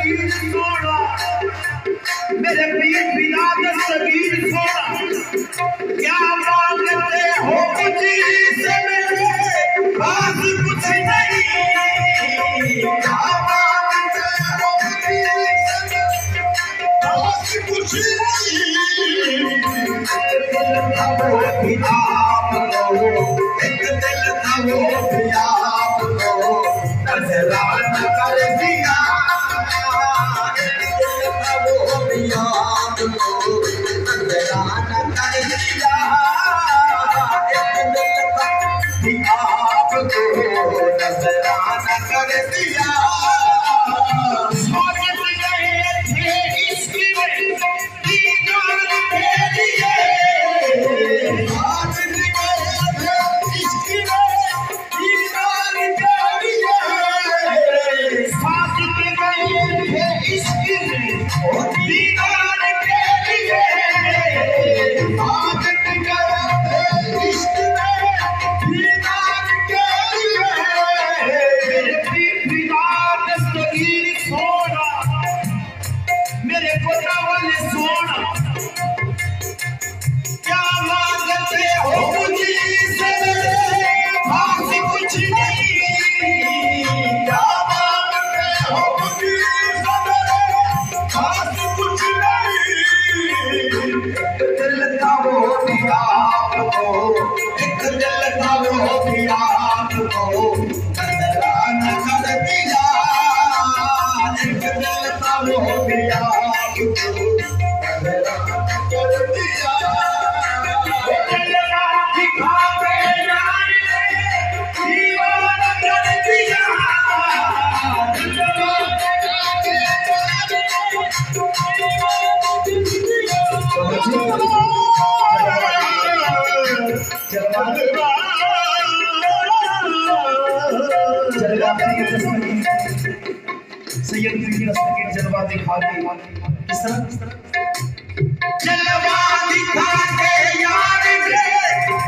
दस्तगीर सोना मेरे पीर पिया दस्तगीर सोना क्या मांगते हो मुझसे मेरे पास कुछ नहीं क्या मांगते हो मुझसे पास कुछ नहीं दिल था वो भी आपको एक दिल था वो भी आपको नजरान कर दिया एक दिल था वो भी आपको नजरान कर दिया एक दिल था भी आपको नजरान कर दिया सैयद दस्तगीर जलवा दिखा के इस तरह जलवा दिखा के यार ने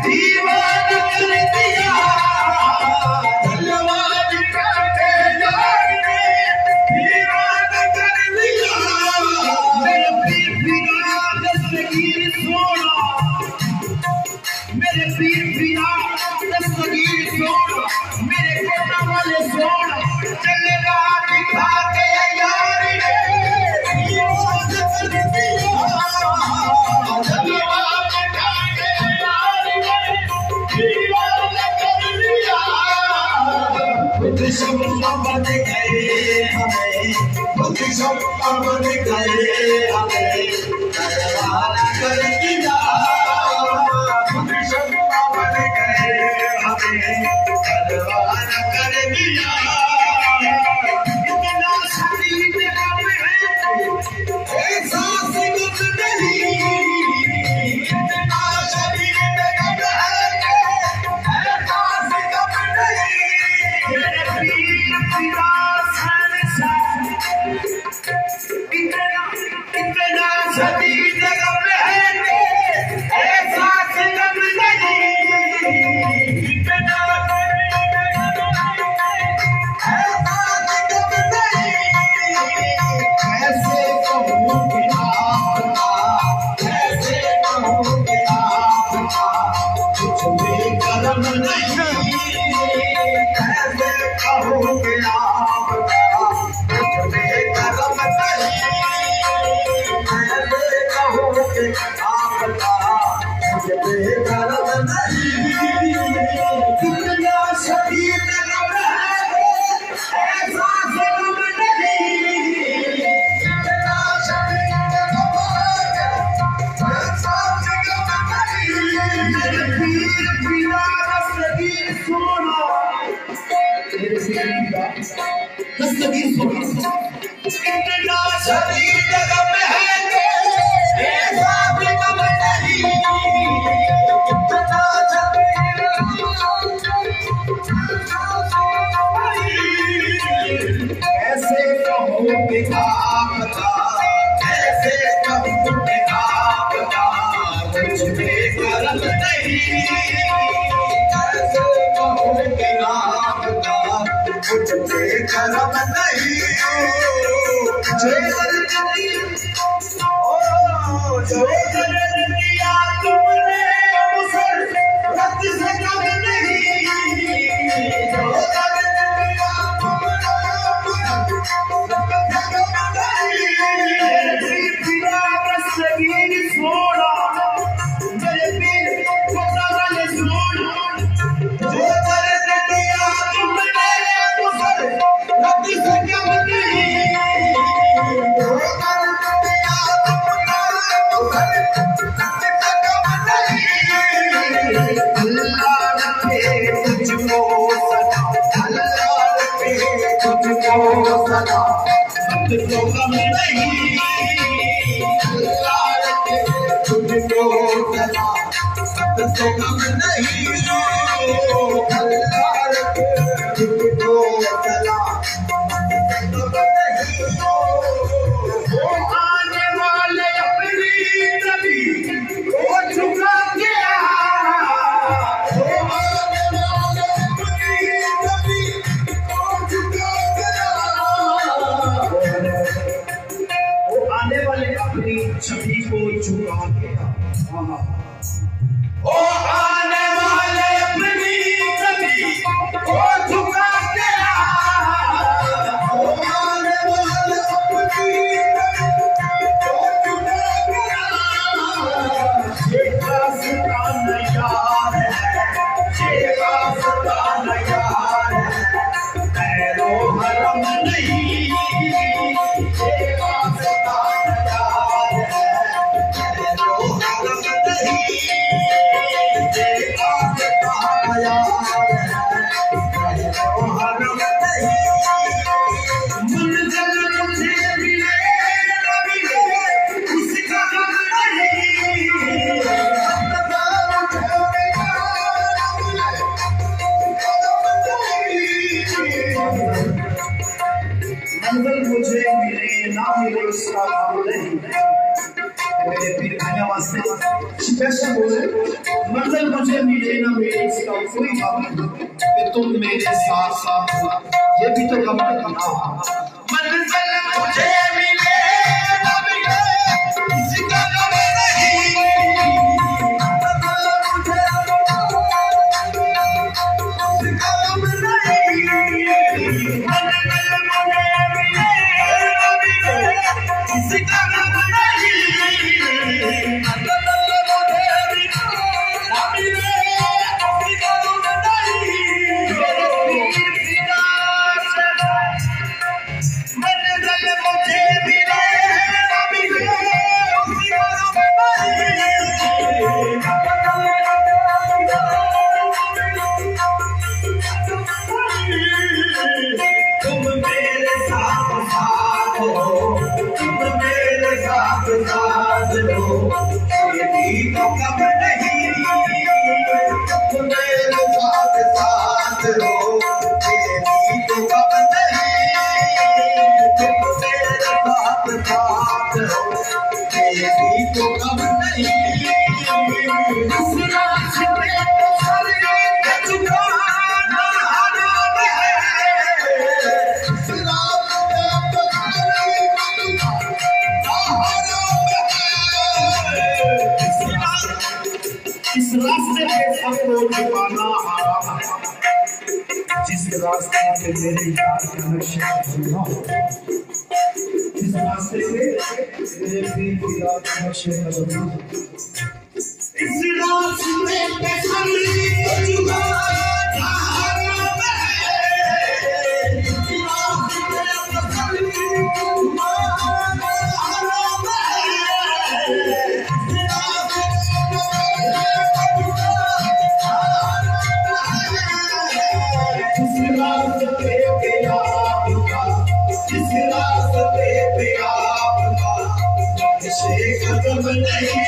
दीवाना कर दिया जलवा दिखा के यार ने दीवाना कर दिया मेरे पीर पिया दस्तगीर सोना मेरे पीर पिया दस्तगीर सोना मेरे कोटा वाले सोना जलवा दिखा के यार ने दीवाना कर दिया जलवा दिखा के यार ने दीवाना कर दिया खुद सब बन गए हमें खुद सब बन गए हमें दरवाना कर दिया खुद सब बन गए हमें दरवाना कर दिया इतना शरीर हम है ऐसा सिगत नहीं इतना शरीर हम है ऐसा सिगत नहीं मेरे पीर पिया इतना शरीर हम है ऐसा सिगत नहीं इतना दस्तगीर सोना इतना शरीर जगह में है ऐसा भी कम नहीं इतना शरीर ऐसे कहूँगे आपका ऐसे कहूँगे आपका कुछ भी करम नहीं ऐसे कहूँगे आपका कुछ भी करम नहीं जो दर्द दिया तुमने मुझे रत से कम नहीं, जो दर्द दिया तुमने पिया बस वीर सोना मेरे पीर कोटा वाले सोना, जो दर्द दिया तुमने मुझे रत से कम नहीं, जो दर्द दिया अल्लाह रखे तुझको सदा, अल्लाह रखे तुझको सदा, अब तो गम नहीं, अल्लाह रखे तुझको सदा, अब तो गम नहीं, अल्लाह रखे तुझको सदा, अब तो गम नहीं। वो आने वाले अपनी नबी वो झुका गया, वो आने वाले अपनी नबी वो झुका गया, वो आने वाले अपनी छवि को झुका गया, वो आने वाले अपनी छवि को झुका गया, वो आने वाले अपनी मंजिल मुझे मिले ना मिले उसका काम नहीं, मेरे पीर खाने वास्ते स्पेशल बोले मंजिल मुझे मिले ना मिले इसका कोई काम नहीं, कि तुम मेरे साथ साथ हो ये भी तो कम करना हो। मंजिल मुझे मिले ना मिले इसका काम नहीं, इस रास्ते पे सबको छुपाना हराम है, जिस रास्ते पे मेरे यार का नक्शा जुड़ा हो, इस रास्ते पे मेरे पीर की यार का नक्शा जुड़ा हो, इस रास्ते पे सबको छुपाना हराम है, इस रास्ते पे सबको छुपाना हराम है। कदम नहीं